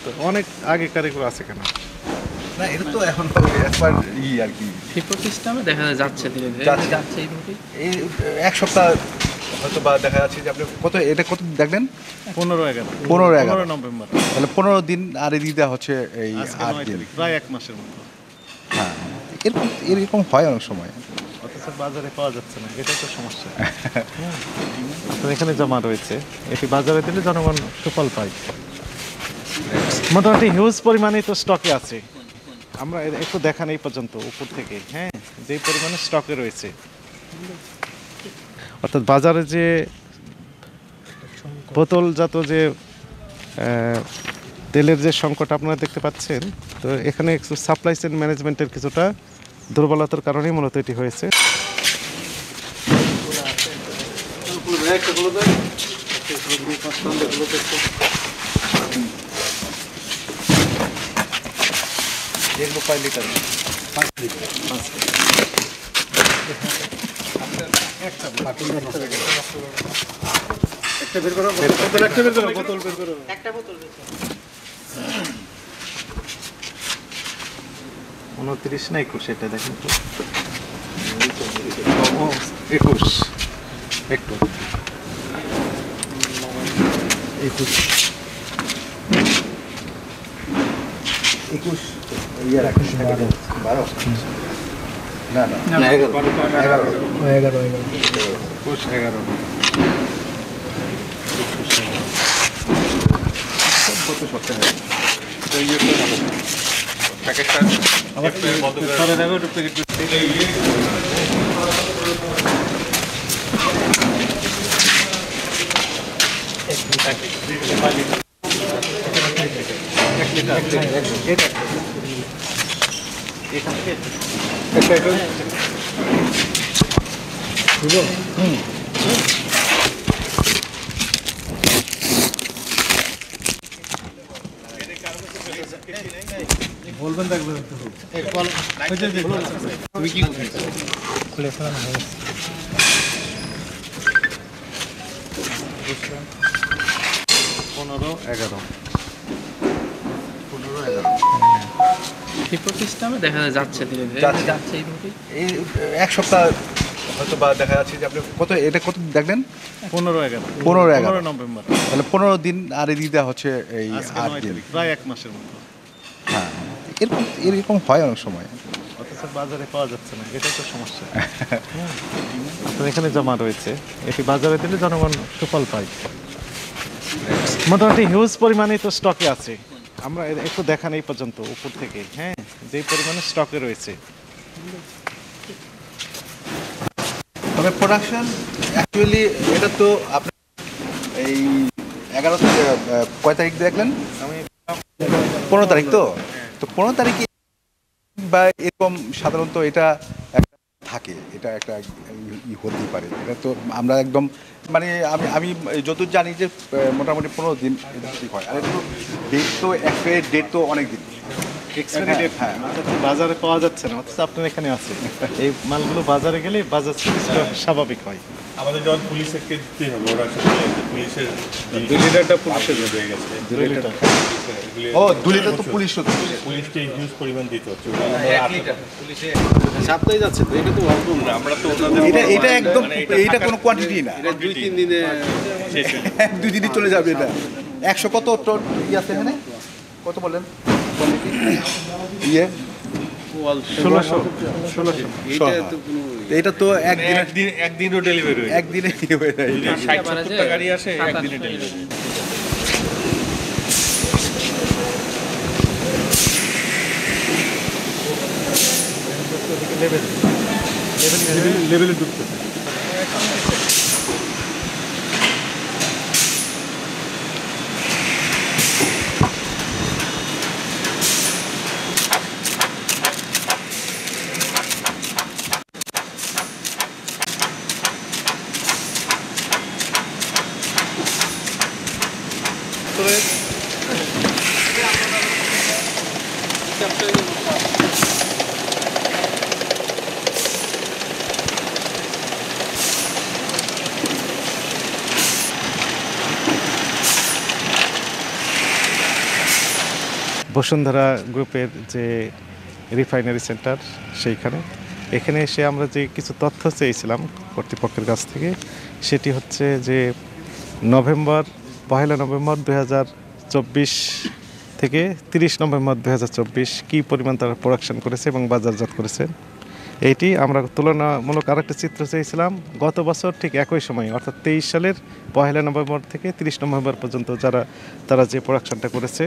তো অনেক আগেকার এগুলো আছে কেন? না এটা তো এখন একবার আর কি ফিফো সিস্টেমে দেখা যাচ্ছে ধীরে ধীরে যাচ্ছে এইভাবে। এই এক সপ্তাহ হয়তো বা দেখা যাচ্ছে যে আপনি এটা কত দেখলেন 15/11 নভেম্বর, তাহলে 15 দিন আর এদিকে দেওয়া হচ্ছে এই আজকে 8 9 দিন। তারিখ, প্রায় 1 মাসের মতো। হ্যাঁ এরকম হয় অনেক সময়। অথচ বাজারে পাওয়া যাচ্ছে না, এটাই তো সমস্যা। তো এখানে জমা রয়েছে, এটি বাজারে দিলে জনগণ সুফল পায়। মোটামুটি হিউজ পরিমাণে তো স্টকে আছে। আমরা একটু দেখান এই পর্যন্ত উপর থেকে, হ্যাঁ, যে পরিমাণে স্টকে রয়েছে। অর্থাৎ বাজারে যে বোতলজাত যে তেলের যে সংকট আপনারা দেখতে পাচ্ছেন, তো এখানে একটু সাপ্লাই চেইন ম্যানেজমেন্টের কিছুটা দুর্বলতার কারণেই মূলত এটি হয়েছে। এগুলো কয় লিটার? 5 লিটার। একটা বের করো, বোতল বের করো। একটা বোতল 29 না 21, এটা দেখেন তো। 21 একটু 21 ইয়ার 12 না 11 কত সপ্তাহ প্যাকেটটা আবার বলবেন দেখবেন তুমি কি খুলে ফেলা হবে 15/11 ফিফো সিস্টেমে দেখা যাচ্ছে ধীরে ধীরে যাচ্ছে এইভাবে। এই এক সপ্তাহ হয়তো বা দেখা যাচ্ছে যে আপনি এটা কত দেখলেন 15/11 নভেম্বর, তাহলে 15 দিন আর এদিকে দেওয়া হচ্ছে এই আজকে 8 9 দিন। তারিখ, প্রায় 1 মাসের মতো। হ্যাঁ এরকম হয় অনেক সময়। অথচ বাজারে পাওয়া যাচ্ছে না, এটাই তো সমস্যা। তো এখানে জমা রয়েছে, এটি বাজারে দিলে জনগণ সুফল পায়। মোটামুটি হিউজ পরিমাণে তো স্টকে আছে। আমরা একটু দেখান এই পর্যন্ত উপর থেকে, হ্যাঁ, যে পরিমাণে স্টকে রয়েছে। তবে প্রোডাকশন অ্যাকচুয়ালি এটা তো আপনার এই 11 থেকে কয় তারিখ দেখলেন? আমি 15 তারিখ তো 15 তারিখে বা এরকম সাধারণত এটা একটা থাকে, এটা একটা হতেই পারে। এটা তো আমরা একদম মানে আমি যতদূর জানি যে মোটামুটি 15 দিন ঠিক হয়। আর এটা তো ডেট তো এক্সপায়ারি ডেট তো অনেক দিন এক্সপায়ারি ডেট, হ্যাঁ, বাজারে পাওয়া যাচ্ছে না, অথচ আপনার এখানে আছে। এই মালগুলো বাজারে গেলে বাজার সিরিজটা স্বাভাবিক হয়। আমাদের যখন পুলিশকে দিতে হবে, ওরা পুলিশের 2 লিটারটা পুলিশের হয়ে গেছে। 2 লিটার ও 2 লিটার তো পুলিশ পুলিশকে হিউজ পরিমাণ দিতে হচ্ছে। সপ্তাহে যাচ্ছে তো, এটা তো অল্প না। আমরা তো ওনাদের এটা একদম এটা কোনো কোয়ান্টিটি না, 2-3 দিনে 1-2 দিনই চলে যাবে। এটা 100 কত টন আছে এখানে, কত বলেন কোয়ান্টিটি? 1600 এটা তো একদিনও ডেলিভারি হয়ে যায়। একদিনে হয়ে যায়। 60-70টা গাড়ি আসে, একদিনে ডেলিভারি। লেভেলে ঢুকতে বসুন্ধরা গ্রুপের যে রিফাইনারি সেন্টার সেইখানে। এখানে এসে আমরা যে কিছু তথ্য চেয়েছিলাম কর্তৃপক্ষের কাছ থেকে, সেটি হচ্ছে যে পহেলা নভেম্বর 2024 থেকে 30 নভেম্বর 2024 কী পরিমাণ তারা প্রোডাকশন করেছে এবং বাজারজাত করেছে। এইটি আমরা তুলনামূলক আরেকটা চিত্র চেয়েছিলাম গত বছর ঠিক একই সময়, অর্থাৎ 23 সালের পহেলা নভেম্বর থেকে 30 নভেম্বর পর্যন্ত তারা যে প্রোডাকশনটা করেছে,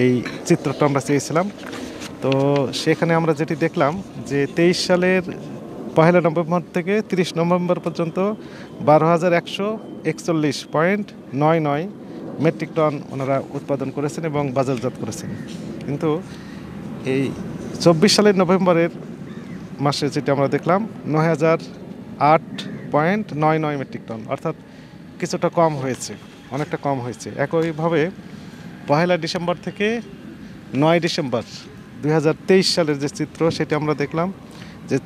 এই চিত্রটা আমরা চেয়েছিলাম। তো সেখানে আমরা যেটি দেখলাম যে 23 সালের পহেলা নভেম্বর থেকে 30 নভেম্বর পর্যন্ত 12,141.99 মেট্রিক টন ওনারা উৎপাদন করেছেন এবং বাজারজাত করেছেন। কিন্তু এই 24 সালের নভেম্বরের মাসে যেটা আমরা দেখলাম 9,008.99 মেট্রিক টন, অর্থাৎ কিছুটা কম হয়েছে, অনেকটা কম হয়েছে। একইভাবে পহেলা ডিসেম্বর থেকে 9 ডিসেম্বর 2023 সালের যে চিত্র, সেটা আমরা দেখলাম যে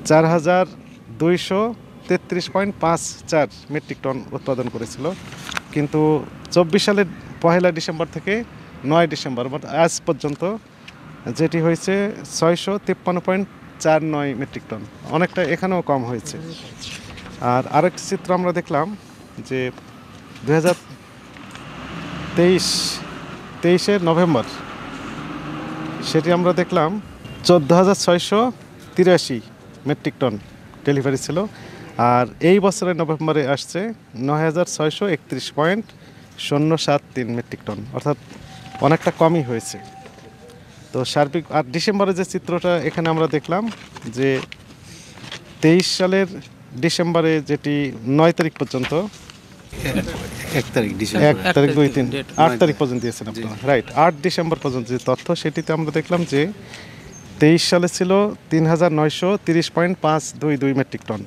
4,233.54 মেট্রিক টন উৎপাদন করেছিল। কিন্তু 24 সালের পহেলা ডিসেম্বর থেকে 9 ডিসেম্বর আজ পর্যন্ত যেটি হয়েছে 653.49 মেট্রিক টন, অনেকটা এখানেও কম হয়েছে। আর আরেকটি চিত্র আমরা দেখলাম যে 2023 নভেম্বর, সেটি আমরা দেখলাম 14,683 মেট্রিক টন ডেলিভারি ছিল। আর এই বছরের নভেম্বরে আসছে 9,631.073 মেট্রিক টন, অর্থাৎ অনেকটা কমই হয়েছে। তো সার্বিক আর ডিসেম্বরের যে চিত্রটা এখানে আমরা দেখলাম যে 23 সালের ডিসেম্বরে যেটি 9 তারিখ পর্যন্ত, 1 তারিখ 1 তারিখ 2 3 8 তারিখ পর্যন্ত দিয়েছেন আপনারা, রাইট। 8 ডিসেম্বর পর্যন্ত যে তথ্য, সেটিতে আমরা দেখলাম যে 23 সালে ছিল 3,930.522 মেট্রিক টন,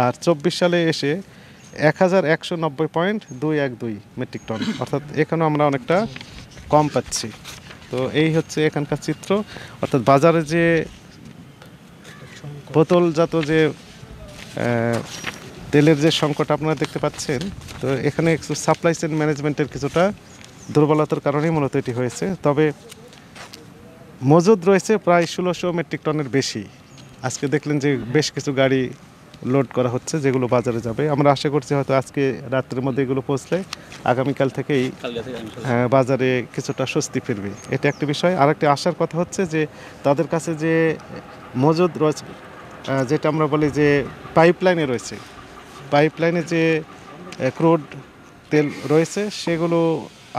আর 24 সালে এসে 1,190.212 মেট্রিক টন, অর্থাৎ এখানেও আমরা অনেকটা কম পাচ্ছি। তো এই হচ্ছে এখানকার চিত্র, অর্থাৎ বাজারে যে বোতলজাত যে তেলের যে সংকট আপনারা দেখতে পাচ্ছেন, তো এখানে একটু সাপ্লাই চেইন ম্যানেজমেন্টের কিছুটা দুর্বলতার কারণেই মূলত এটি হয়েছে। তবে মজুদ রয়েছে প্রায় 1600 মেট্রিক টনের বেশি। আজকে দেখলেন যে বেশ কিছু গাড়ি লোড করা হচ্ছে, যেগুলো বাজারে যাবে। আমরা আশা করছি হয়তো আজকে রাত্রের মধ্যে এগুলো পৌঁছলে আগামীকাল থেকেই বাজারে কিছুটা স্বস্তি ফিরবে, এটা একটা বিষয়। আর একটি আশার কথা হচ্ছে যে তাদের কাছে যে মজুদ রয়েছে, যেটা আমরা বলি যে পাইপলাইনে রয়েছে, পাইপলাইনে যে ক্রুড তেল রয়েছে, সেগুলো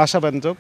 আশাব্যঞ্জক।